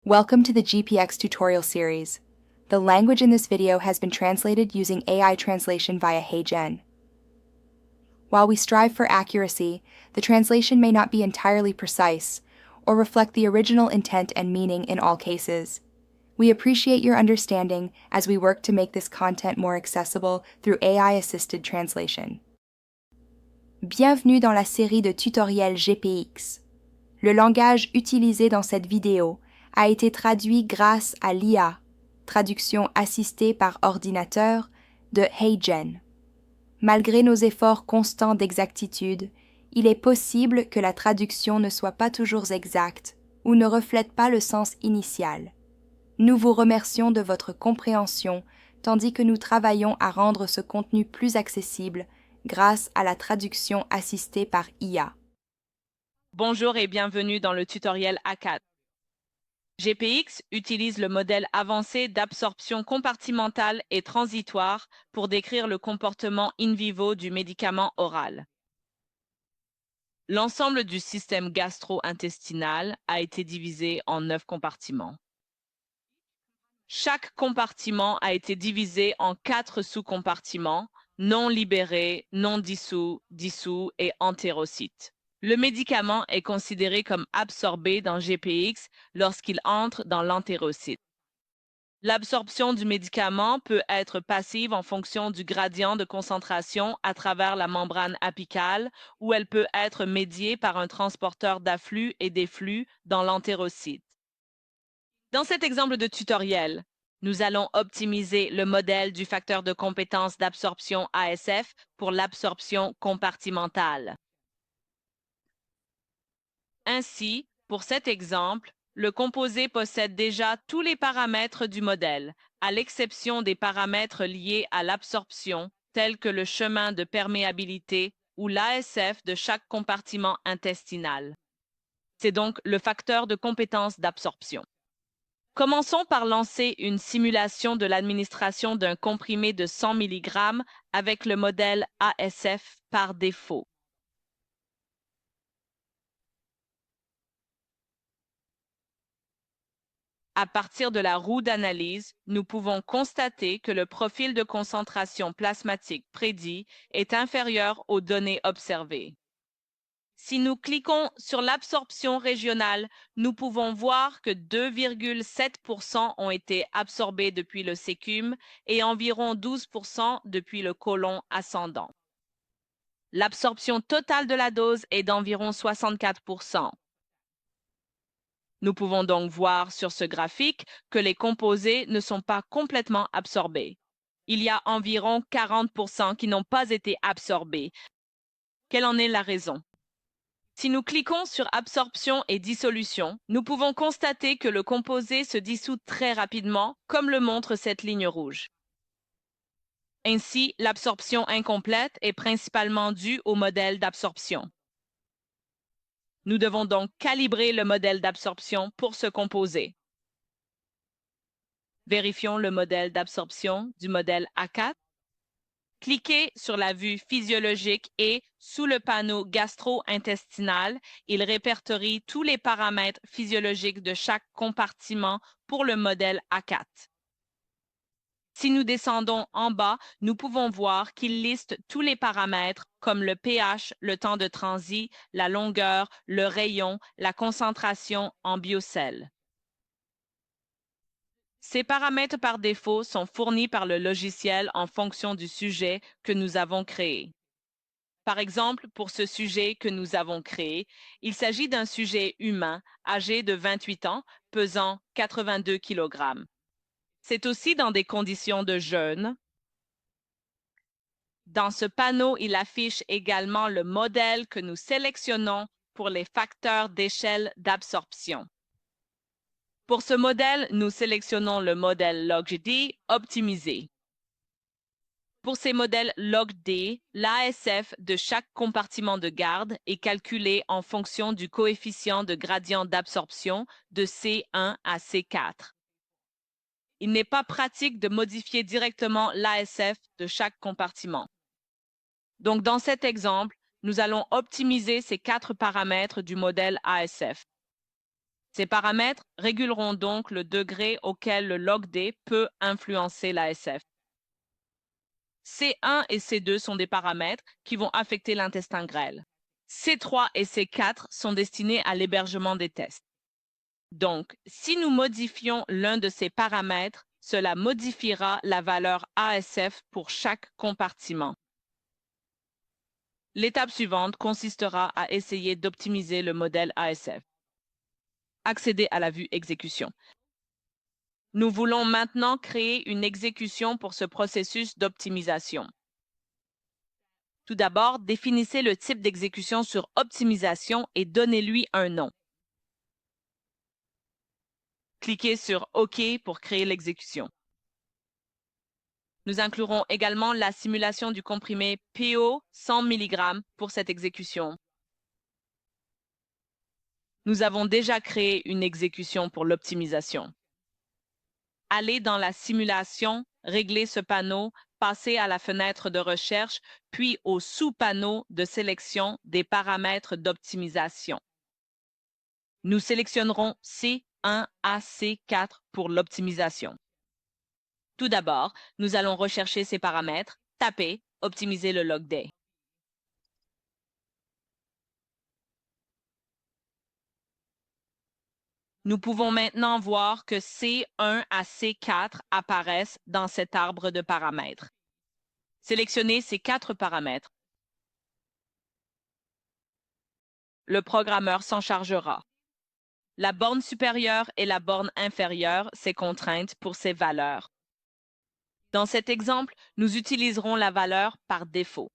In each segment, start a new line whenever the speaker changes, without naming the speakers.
Welcome to the GPX tutorial series. The language in this video has been translated using AI translation via HeyGen. While we strive for accuracy, the translation may not be entirely precise or reflect the original intent and meaning in all cases. We appreciate your understanding as we work to make this content more accessible through AI-assisted translation. Bienvenue dans la série de tutoriels GPX. Le langage utilisé dans cette vidéo a été traduit grâce à l'IA, traduction assistée par ordinateur, de HeyGen. Malgré nos efforts constants d'exactitude, il est possible que la traduction ne soit pas toujours exacte ou ne reflète pas le sens initial. Nous vous remercions de votre compréhension tandis que nous travaillons à rendre ce contenu plus accessible grâce à la traduction assistée par IA.
Bonjour et bienvenue dans le tutoriel A4. GPX utilise le modèle avancé d'absorption compartimentale et transitoire pour décrire le comportement in vivo du médicament oral. L'ensemble du système gastro-intestinal a été divisé en 9 compartiments. Chaque compartiment a été divisé en 4 sous-compartiments, non libérés, non dissous, dissous et entérocytes. Le médicament est considéré comme absorbé dans GPX lorsqu'il entre dans l'entérocyte. L'absorption du médicament peut être passive en fonction du gradient de concentration à travers la membrane apicale ou elle peut être médiée par un transporteur d'afflux et d'efflux dans l'entérocyte. Dans cet exemple de tutoriel, nous allons optimiser le modèle du facteur de compétence d'absorption ASF pour l'absorption compartimentale. Ainsi, pour cet exemple, le composé possède déjà tous les paramètres du modèle, à l'exception des paramètres liés à l'absorption, tels que le chemin de perméabilité ou l'ASF de chaque compartiment intestinal. C'est donc le facteur de compétence d'absorption. Commençons par lancer une simulation de l'administration d'un comprimé de 100 mg avec le modèle ASF par défaut. À partir de la roue d'analyse, nous pouvons constater que le profil de concentration plasmatique prédit est inférieur aux données observées. Si nous cliquons sur l'absorption régionale, nous pouvons voir que 2,7% ont été absorbés depuis le cécum et environ 12% depuis le côlon ascendant. L'absorption totale de la dose est d'environ 64%. Nous pouvons donc voir sur ce graphique que les composés ne sont pas complètement absorbés. Il y a environ 40% qui n'ont pas été absorbés. Quelle en est la raison? Si nous cliquons sur absorption et dissolution, nous pouvons constater que le composé se dissout très rapidement, comme le montre cette ligne rouge. Ainsi, l'absorption incomplète est principalement due au modèle d'absorption. Nous devons donc calibrer le modèle d'absorption pour ce composé. Vérifions le modèle d'absorption du modèle A4. Cliquez sur la vue physiologique et, sous le panneau gastro-intestinal, il répertorie tous les paramètres physiologiques de chaque compartiment pour le modèle A4. Si nous descendons en bas, nous pouvons voir qu'il liste tous les paramètres comme le pH, le temps de transit, la longueur, le rayon, la concentration en biocell. Ces paramètres par défaut sont fournis par le logiciel en fonction du sujet que nous avons créé. Par exemple, pour ce sujet que nous avons créé, il s'agit d'un sujet humain âgé de 28 ans, pesant 82 kg. C'est aussi dans des conditions de jeûne. Dans ce panneau, il affiche également le modèle que nous sélectionnons pour les facteurs d'échelle d'absorption. Pour ce modèle, nous sélectionnons le modèle LogD optimisé. Pour ces modèles LogD, l'ASF de chaque compartiment de garde est calculé en fonction du coefficient de gradient d'absorption de C1 à C4. Il n'est pas pratique de modifier directement l'ASF de chaque compartiment. Donc, dans cet exemple, nous allons optimiser ces 4 paramètres du modèle ASF. Ces paramètres réguleront donc le degré auquel le log-D peut influencer l'ASF. C1 et C2 sont des paramètres qui vont affecter l'intestin grêle. C3 et C4 sont destinés à l'hébergement des tests. Donc, si nous modifions l'un de ces paramètres, cela modifiera la valeur ASF pour chaque compartiment. L'étape suivante consistera à essayer d'optimiser le modèle ASF. Accéder à la vue exécution. Nous voulons maintenant créer une exécution pour ce processus d'optimisation. Tout d'abord, définissez le type d'exécution sur optimisation et donnez-lui un nom. Cliquez sur OK pour créer l'exécution. Nous inclurons également la simulation du comprimé PO 100 mg pour cette exécution. Nous avons déjà créé une exécution pour l'optimisation. Allez dans la simulation, réglez ce panneau, passez à la fenêtre de recherche, puis au sous-panneau de sélection des paramètres d'optimisation. Nous sélectionnerons C1 à C4 pour l'optimisation. Tout d'abord, nous allons rechercher ces paramètres, taper « Optimiser le log-D ». Nous pouvons maintenant voir que C1 à C4 apparaissent dans cet arbre de paramètres. Sélectionnez ces 4 paramètres. Le programmeur s'en chargera. La borne supérieure et la borne inférieure, ces contraintes pour ces valeurs. Dans cet exemple, nous utiliserons la valeur par défaut.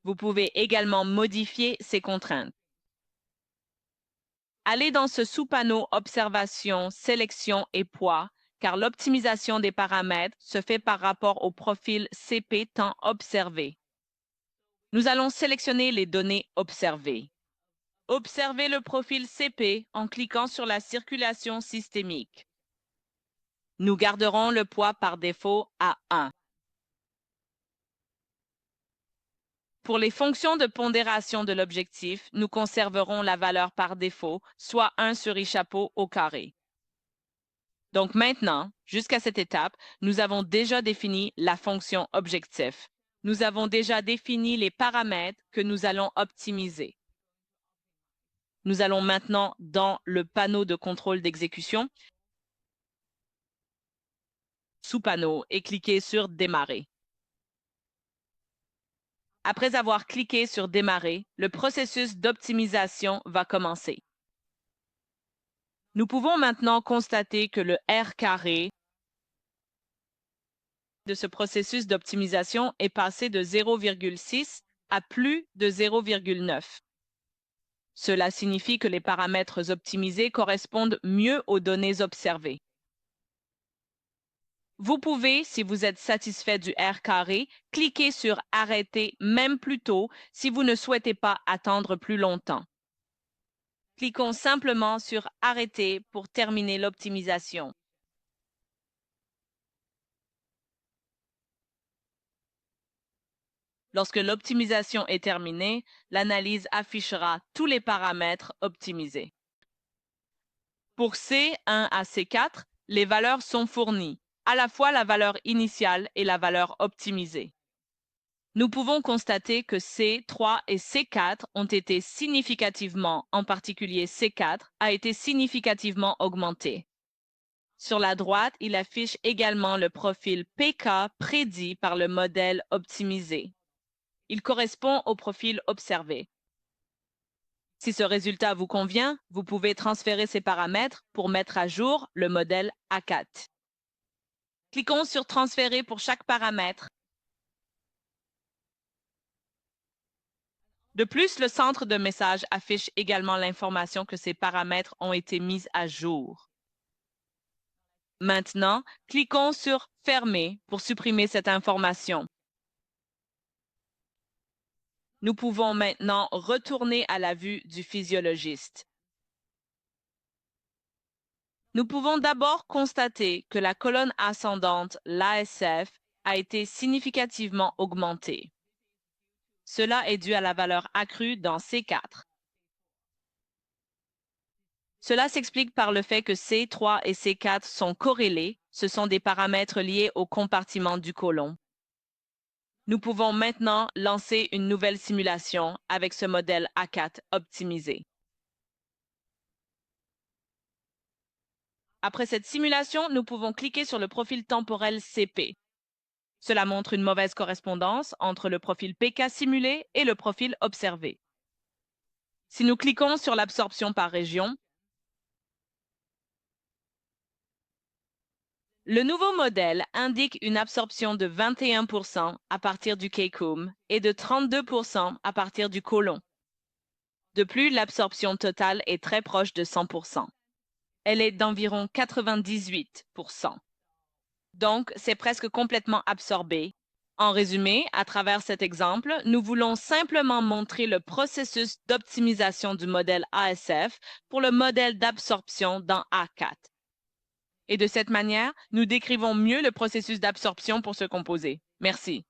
Vous pouvez également modifier ces contraintes. Allez dans ce sous-panneau Observation, Sélection et Poids, car l'optimisation des paramètres se fait par rapport au profil CP temps observé. Nous allons sélectionner les données observées. Observez le profil CP en cliquant sur la circulation systémique. Nous garderons le poids par défaut à 1. Pour les fonctions de pondération de l'objectif, nous conserverons la valeur par défaut, soit 1 sur I-chapeau au carré. Donc maintenant, jusqu'à cette étape, nous avons déjà défini la fonction objectif. Nous avons déjà défini les paramètres que nous allons optimiser. Nous allons maintenant dans le panneau de contrôle d'exécution, sous-panneau, et cliquer sur Démarrer. Après avoir cliqué sur Démarrer, le processus d'optimisation va commencer. Nous pouvons maintenant constater que le R carré de ce processus d'optimisation est passé de 0,6 à plus de 0,9. Cela signifie que les paramètres optimisés correspondent mieux aux données observées. Vous pouvez, si vous êtes satisfait du R carré, cliquer sur Arrêter même plus tôt si vous ne souhaitez pas attendre plus longtemps. Cliquons simplement sur Arrêter pour terminer l'optimisation. Lorsque l'optimisation est terminée, l'analyse affichera tous les paramètres optimisés. Pour C1 à C4, les valeurs sont fournies, à la fois la valeur initiale et la valeur optimisée. Nous pouvons constater que C3 et C4 ont été significativement, en particulier C4, a été significativement augmenté. Sur la droite, il affiche également le profil PK prédit par le modèle optimisé. Il correspond au profil observé. Si ce résultat vous convient, vous pouvez transférer ces paramètres pour mettre à jour le modèle A4. Cliquons sur Transférer pour chaque paramètre. De plus, le centre de message affiche également l'information que ces paramètres ont été mis à jour. Maintenant, cliquons sur Fermer pour supprimer cette information. Nous pouvons maintenant retourner à la vue du physiologiste. Nous pouvons d'abord constater que la colonne ascendante, l'ASF, a été significativement augmentée. Cela est dû à la valeur accrue dans C4. Cela s'explique par le fait que C3 et C4 sont corrélés, ce sont des paramètres liés au compartiment du côlon. Nous pouvons maintenant lancer une nouvelle simulation avec ce modèle A4 optimisé. Après cette simulation, nous pouvons cliquer sur le profil temporel CP. Cela montre une mauvaise correspondance entre le profil PK simulé et le profil observé. Si nous cliquons sur l'absorption par région, le nouveau modèle indique une absorption de 21% à partir du cæcum et de 32% à partir du côlon. De plus, l'absorption totale est très proche de 100%. Elle est d'environ 98%. Donc, c'est presque complètement absorbé. En résumé, à travers cet exemple, nous voulons simplement montrer le processus d'optimisation du modèle ASF pour le modèle d'absorption dans A4. Et de cette manière, nous décrivons mieux le processus d'absorption pour ce composé. Merci.